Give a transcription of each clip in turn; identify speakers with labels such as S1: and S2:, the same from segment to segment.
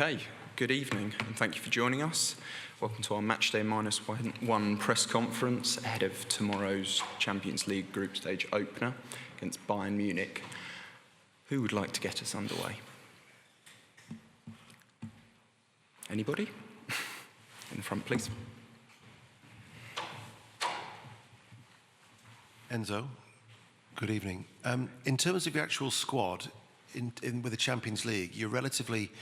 S1: Okay, good evening and thank you for joining us. Welcome to our Matchday -1 press conference ahead of tomorrow's Champions League group stage opener against Bayern Munich. Who would like to get us underway? Anybody? In the front, please.
S2: Enzo, good evening. In terms of your actual squad with the Champions League, you're relatively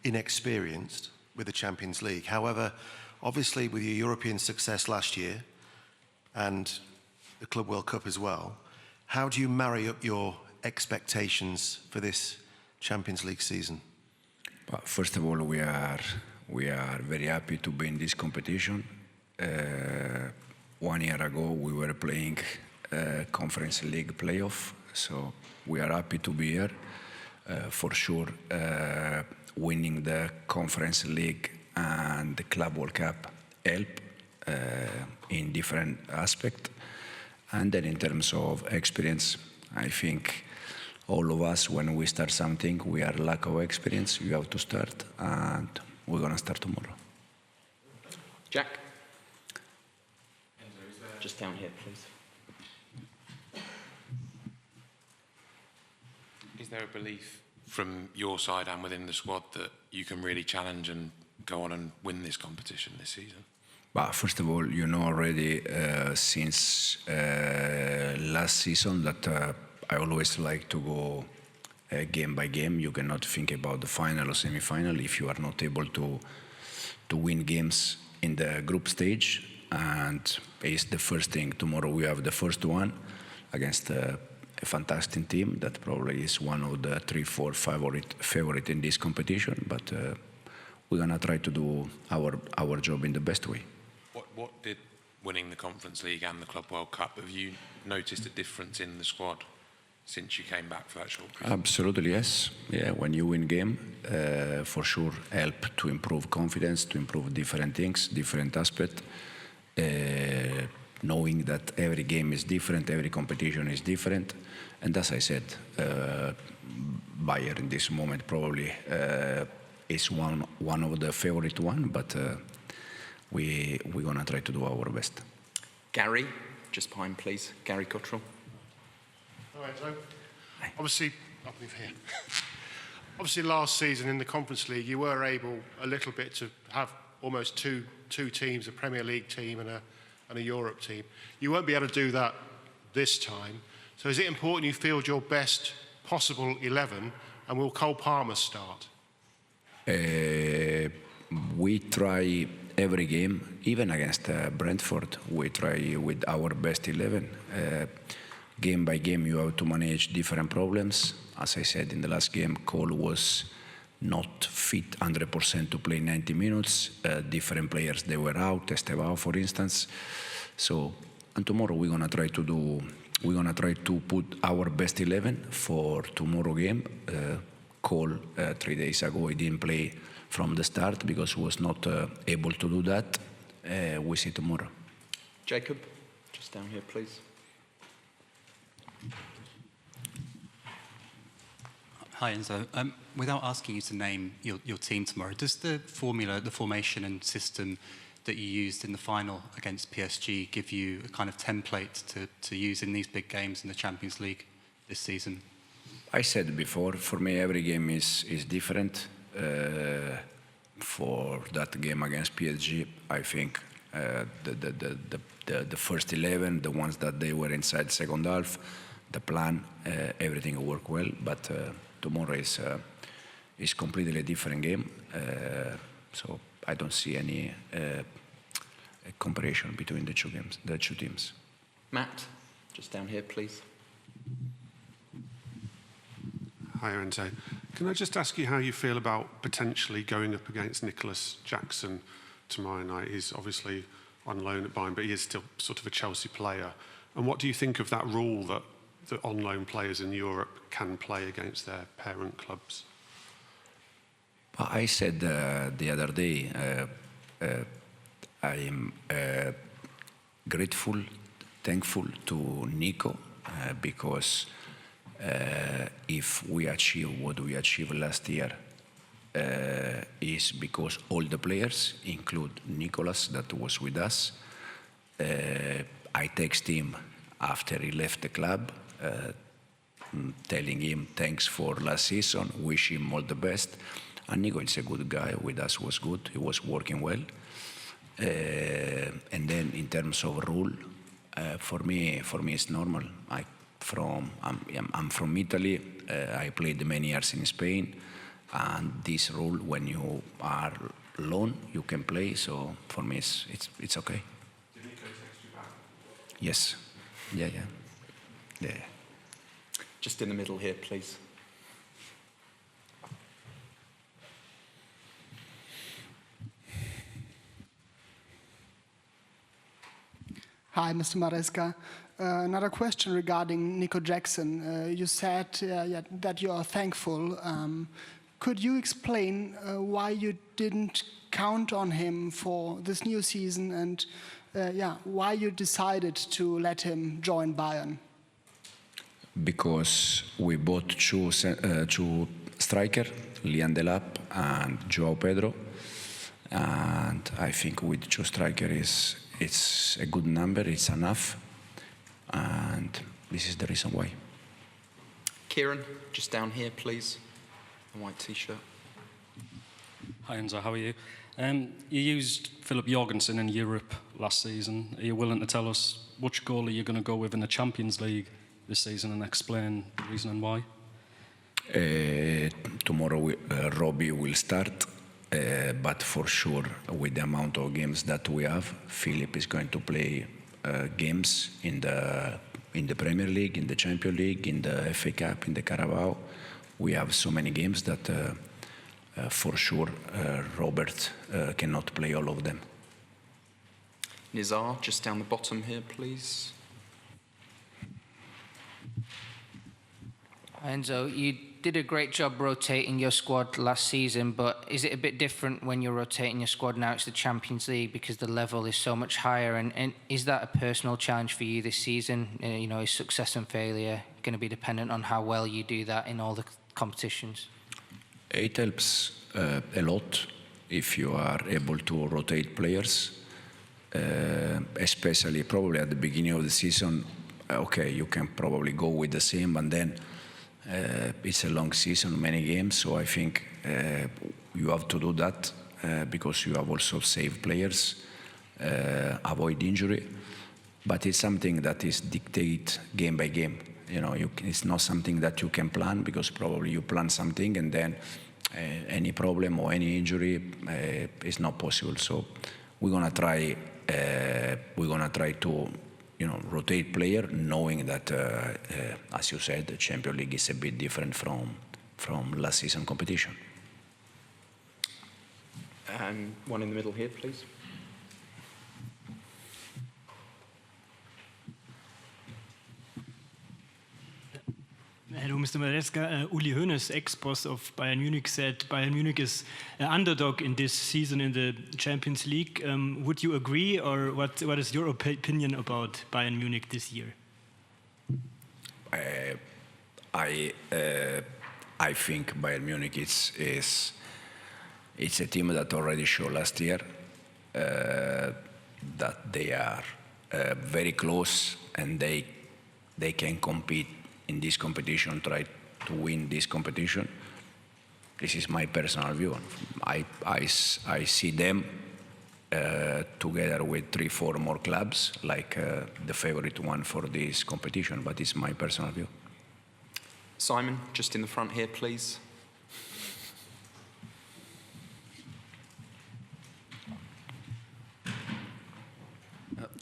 S2: inexperienced with the Champions League. However, obviously with your European success last year and the Club World Cup as well, how do you marry up your expectations for this Champions League season?
S3: But first of all, we are very happy to be in this competition. 1 year ago, we were playing Conference League playoff, so we are happy to be here. For sure, winning the Conference League and the Club World Cup help in different aspects. And then in terms of experience, I think all of us, when we start something, we are lack of experience. You have to start, and we're going to start tomorrow.
S1: Jack? Just down here, please.
S4: Is there a belief from your side and within the squad that you can really challenge and go on and win this competition this season?
S3: But first of all, you know already since last season that I always like to go game by game. You cannot think about the final or semi-final if you are not able to win games in the group stage. And it's the first thing. Tomorrow we have the first one against a fantastic team that probably is one of the 3-4 favorite in this competition. But we're gonna try to do our job in the best way.
S4: What did winning the Conference League and the Club World Cup, have you noticed a difference in the squad since you came back for that short period?
S3: Absolutely, yes. Yeah, when you win game, for sure help to improve confidence, to improve different things, different aspects. Knowing that every game is different, every competition is different. And as I said, Bayern in this moment probably is one of the favorite one, but we're going to try to do our best.
S1: Gary, just behind, please. Gary Cottrell.
S5: All right, so obviously, I'll move here. Obviously, last season in the Conference League, you were able a little bit to have almost two teams, a Premier League team and a Europe team. You won't be able to do that this time. So is it important you field your best possible 11, and will Cole Palmer start?
S3: We try every game, even against Brentford, we try with our best 11. Game by game, you have to manage different problems. As I said in the last game, Cole was not fit 100% to play 90 minutes. Different players, they were out, Estevao, for instance. So, and tomorrow we're gonna try to put our best 11 for tomorrow game. Cole 3 days ago, he didn't play from the start because he was not able to do that. We see tomorrow.
S1: Jacob, just down here, please.
S6: Hi, Enzo. Without asking you to name your team tomorrow, does the formation and system that you used in the final against PSG give you a kind of template to use in these big games in the Champions League this season?
S3: I said before, for me every game is different. For that game against PSG, I think the first 11, the ones that they were inside second half, the plan, everything worked well. But tomorrow is completely a different game, so I don't see any comparison between the two teams.
S1: Matt, just down here, please.
S7: Hi, Enzo. Can I just ask you how you feel about potentially going up against Nicholas Jackson tomorrow night? He's obviously on loan at Bayern, but he is still sort of a Chelsea player. And what do you think of that rule that on-loan players in Europe can play against their parent clubs?
S3: I said the other day, I am grateful, thankful to Nico because if we achieve what we achieved last year, is because all the players, include Nicolas that was with us, I text him after he left the club, telling him thanks for last season, wish him all the best. And Nico is a good guy, with us was good, he was working well. And then in terms of rule, for me it's normal. I'm from Italy, I played many years in Spain, and this rule, when you are alone, you can play, so for me it's okay.
S7: Did Nico text you back?
S3: Yes, yeah.
S1: Just in the middle here, please.
S8: Hi, Mr. Maresca. Another question regarding Nico Jackson. You said that you are thankful. Could you explain why you didn't count on him for this new season, and why you decided to let him join Bayern?
S3: Because we bought two strikers, Lian Delap and Joao Pedro, and I think with two strikers it's a good number, it's enough, and this is the reason why.
S1: Kieran, just down here, please. A white t-shirt.
S9: Hi Enzo, how are you? You used Philip Jorgensen in Europe last season. Are you willing to tell us which goal are you going to go with in the Champions League this season and explain the reason and why?
S3: Tomorrow Robbie will start, but for sure with the amount of games that we have, Philip is going to play games in the Premier League, in the Champions League, in the FA Cup, in the Carabao. We have so many games that for sure Robert cannot play all of them.
S1: Nizar, just down the bottom here, please.
S10: Enzo, you did a great job rotating your squad last season, but is it a bit different when you're rotating your squad now? It's the Champions League because the level is so much higher, and is that a personal challenge for you this season? Is success and failure going to be dependent on how well you do that in all the competitions?
S3: It helps a lot if you are able to rotate players, especially probably at the beginning of the season. Okay, you can probably go with the same, and then it's a long season, many games, so I think you have to do that because you have also saved players, avoid injury, but it's something that is dictated game by game. It's not something that you can plan, because probably you plan something and then any problem or any injury is not possible. So we're gonna try to rotate player, knowing that as you said, the Champions League is a bit different from last season competition.
S1: And one in the middle here, please.
S11: Hello, Mr. Maresca. Uli Hoeneß, ex-boss of Bayern Munich, said Bayern Munich is an underdog in this season in the Champions League. Would you agree, or what is your opinion about Bayern Munich this year?
S3: I think Bayern Munich is a team that already showed last year that they are very close, and they can compete in this competition, try to win this competition. This is my personal view. I see them together with 3-4 more clubs, like the favorite one for this competition, but it's my personal view.
S1: Simon, just in the front here, please.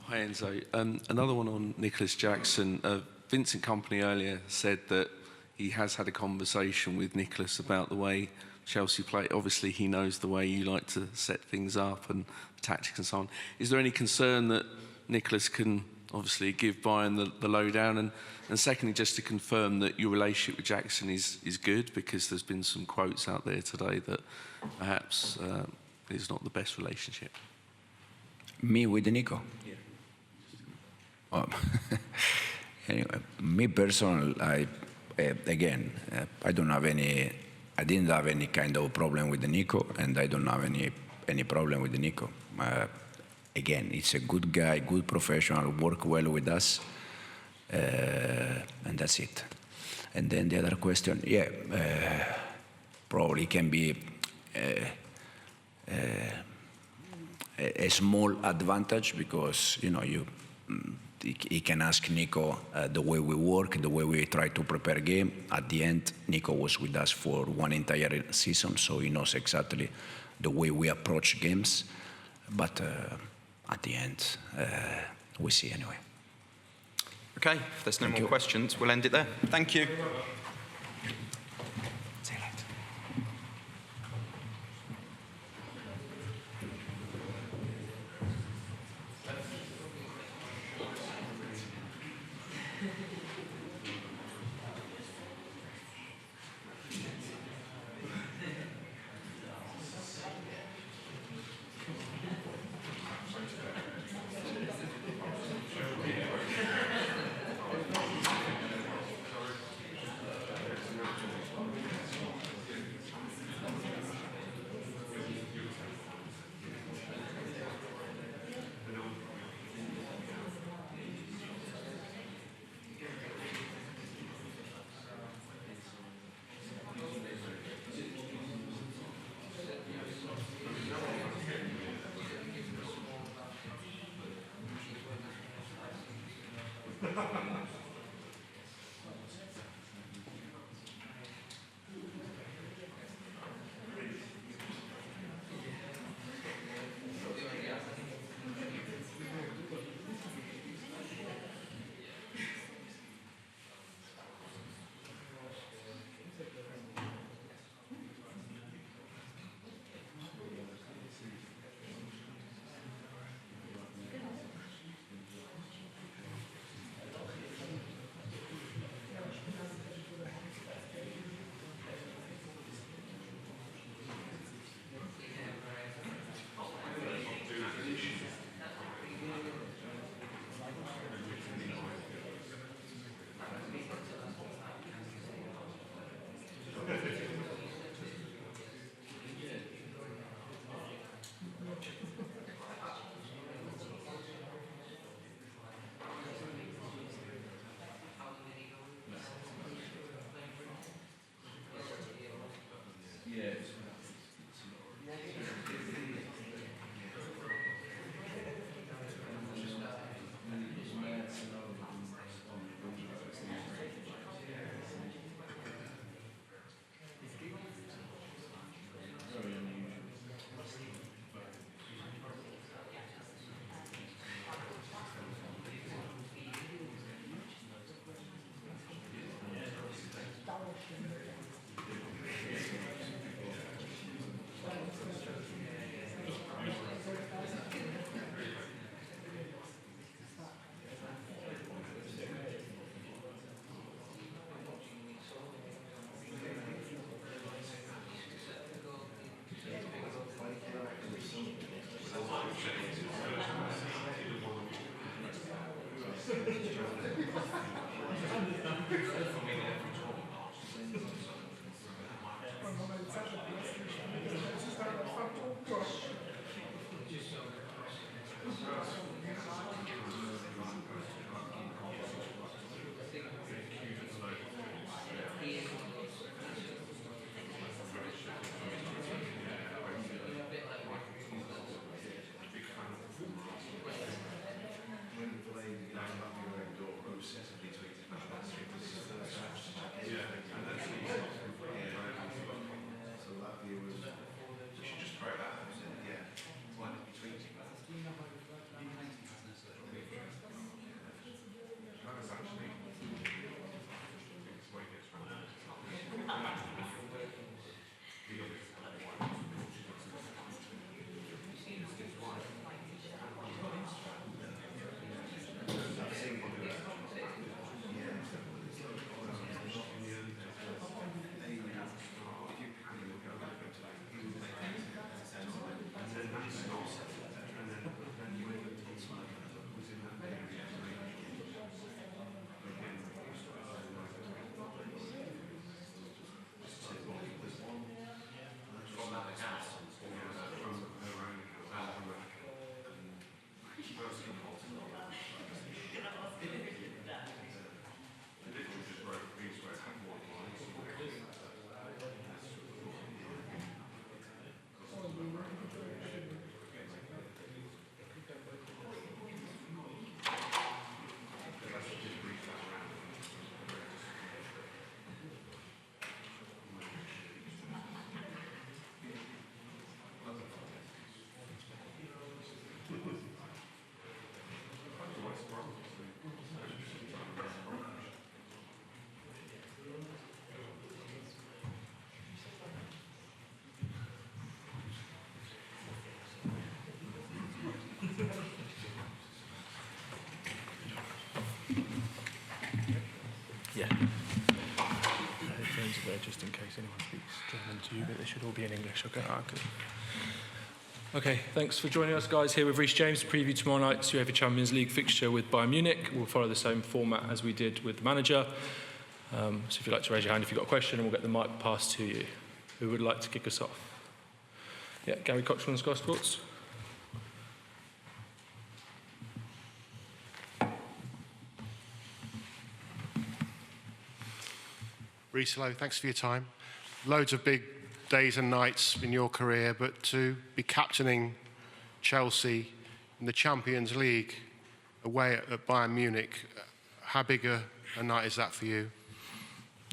S12: Hi Enzo. Another one on Nicolas Jackson. Vincent Kompany earlier said that he has had a conversation with Nicolas about the way Chelsea play. Obviously, he knows the way you like to set things up and the tactics and so on. Is there any concern that Nicolas can obviously give Bayern the lowdown? And secondly, just to confirm that your relationship with Jackson is good, because there's been some quotes out there today that perhaps it's not the best relationship.
S3: Me with Nico? Yeah. Anyway, me personally, I don't have I didn't have any kind of problem with Nico, and I don't have any problem with Nico. Again, he's a good guy, good professional, work well with us, and that's it. And then the other question, probably can be a small advantage because he can ask Nico the way we work, the way we try to prepare game. At the end, Nico was with us for one entire season, so he knows exactly the way we approach games. But at the end, we see anyway.
S1: Okay, if there's no more questions, we'll end it there. Thank you.
S3: See you later.
S13: Yeah. Headphones are there just in case anyone speaks German to you, but they should all be in English, okay?
S1: Okay.
S13: Okay, thanks for joining us, guys. Here with Reece James to preview tomorrow night's UEFA Champions League fixture with Bayern Munich. We'll follow the same format as we did with the manager. So if you'd like to raise your hand if you've got a question, and we'll get the mic passed to you. Who would like to kick us off? Yeah, Gary Cox from Sky Sports.
S5: Reece, hello, thanks for your time. Loads of big days and nights in your career, but to be captaining Chelsea in the Champions League away at Bayern Munich, how big a night is that for you?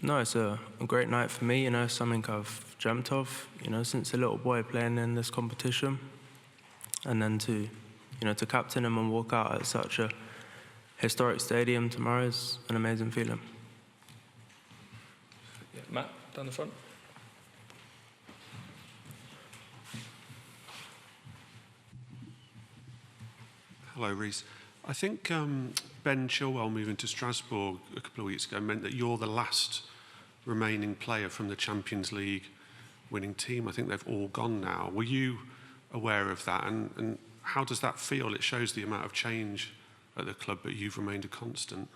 S14: No, it's a great night for me, something I've dreamt of, since a little boy playing in this competition. And then to captain him and walk out at such a historic stadium tomorrow is an amazing feeling.
S13: Yeah, Matt, down the front.
S7: Hello, Reece. I think Ben Chilwell moving to Strasbourg a couple of weeks ago meant that you're the last remaining player from the Champions League winning team. I think they've all gone now. Were you aware of that? And how does that feel? It shows the amount of change at the club, but you've remained a constant.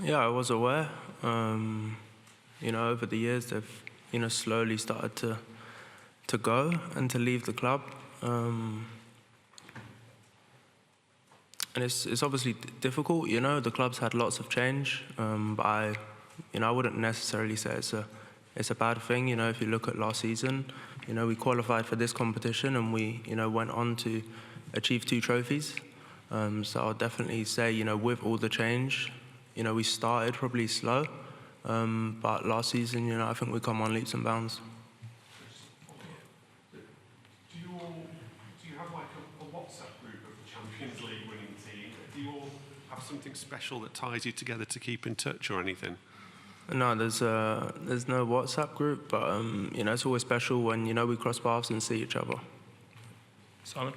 S14: Yeah, I was aware. Over the years, they've, slowly started to go and to leave the club. And it's obviously difficult, the club's had lots of change, but I wouldn't necessarily say it's a bad thing. If you look at last season, we qualified for this competition and we, went on to achieve 2 trophies. So I'll definitely say, with all the change, we started probably slow, but last season, I think we come on leaps and bounds.
S7: Do you have like a WhatsApp group of the Champions League winning team? Do you all have something special that ties you together to keep in touch or anything?
S14: No, there's no WhatsApp group, but it's always special when we cross paths and see each other.
S13: Simon?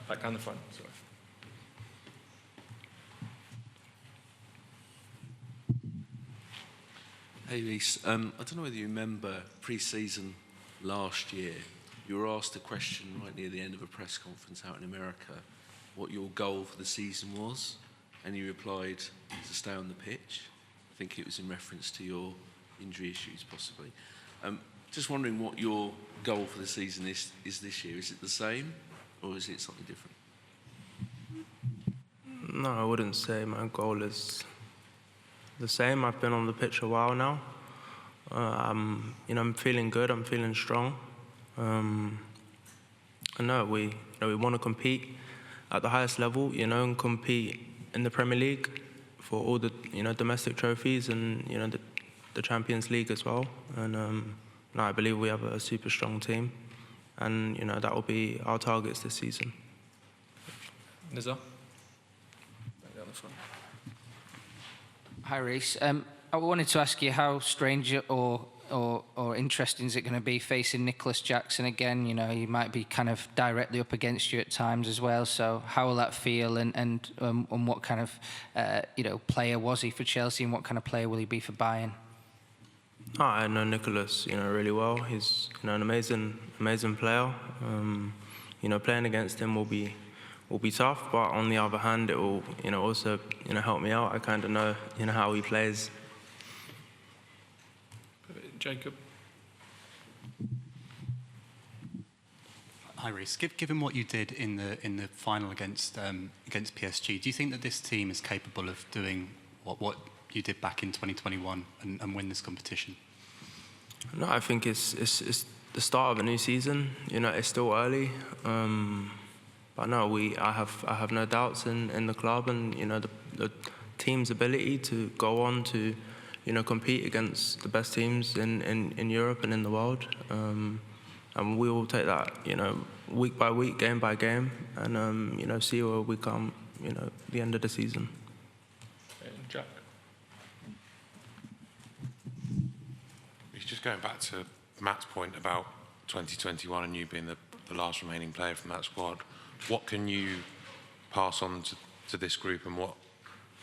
S13: Back down the front, sorry.
S12: Hey, Reece. I don't know whether you remember pre-season last year, you were asked a question right near the end of a press conference out in America, what your goal for the season was, and you replied to stay on the pitch. I think it was in reference to your injury issues, possibly. Just wondering what your goal for the season is this year. Is it the same, or is it something different?
S14: No, I wouldn't say my goal is the same. I've been on the pitch a while now. I'm feeling good. I'm feeling strong. And no, we want to compete at the highest level, and compete in the Premier League for all the domestic trophies and the Champions League as well. And no, I believe we have a super strong team, and that will be our targets this season.
S13: Nizar? Back down the front.
S10: Hi, Reece. I wanted to ask you how strange or interesting is it going to be facing Nicholas Jackson again? He might be kind of directly up against you at times as well. So how will that feel? And what kind of player was he for Chelsea, and what kind of player will he be for Bayern?
S14: I know Nicholas, really well. He's an amazing player. Playing against him will be tough, but on the other hand, it will also help me out. I kind of know how he plays.
S13: Jacob. Hi, Reece. Given what you did in the final against PSG, do you think that this team is capable of doing what you did back in 2021 and win this competition?
S14: No, I think it's the start of a new season. It's still early, but no, I have no doubts in the club and the team's ability to go on to compete against the best teams in Europe and in the world. And we will take that, week by week, game by game, and see where we come, the end of the season.
S13: Jack.
S4: Just going back to Matt's point about 2021 and you being the last remaining player from that squad, what can you pass on to this group, and what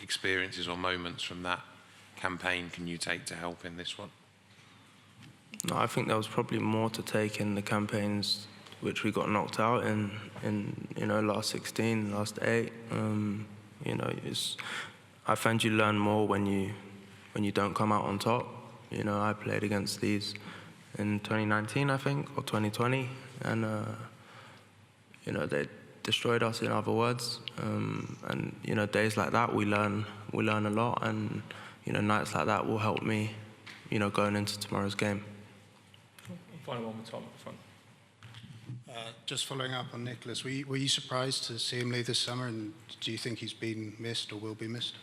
S4: experiences or moments from that campaign can you take to help in this one?
S14: No, I think there was probably more to take in the campaigns which we got knocked out in last 16, last 8. I find you learn more when you don't come out on top. I played against these in 2019, I think, or 2020, and they destroyed us, in other words. And days like that, we learn a lot, and nights like that will help me, going into tomorrow's game.
S13: Final one with Tom at the front.
S15: Just following up on Nicholas, were you surprised to see him leave this summer, and do you think he's been missed or will be missed?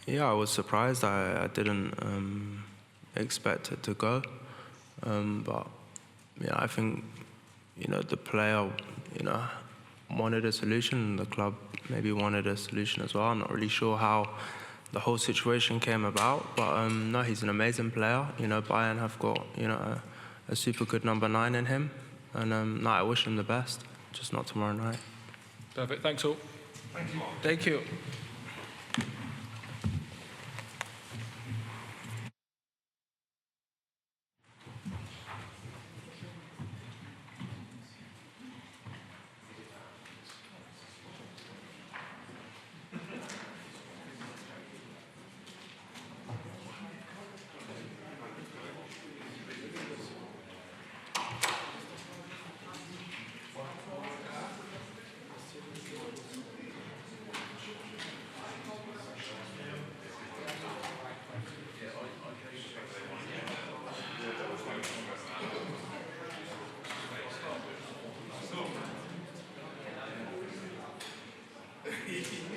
S14: Yeah, I was surprised. I didn't expect it to go, but I think the player wanted a solution. The club maybe wanted a solution as well. I'm not really sure how the whole situation came about, but no, he's an amazing player. Bayern have got a super good number 9 in him, and no, I wish him the best. Just not tomorrow night.
S13: Perfect. Thanks all.
S4: Thank you.
S14: Thank you.
S16: Thank you.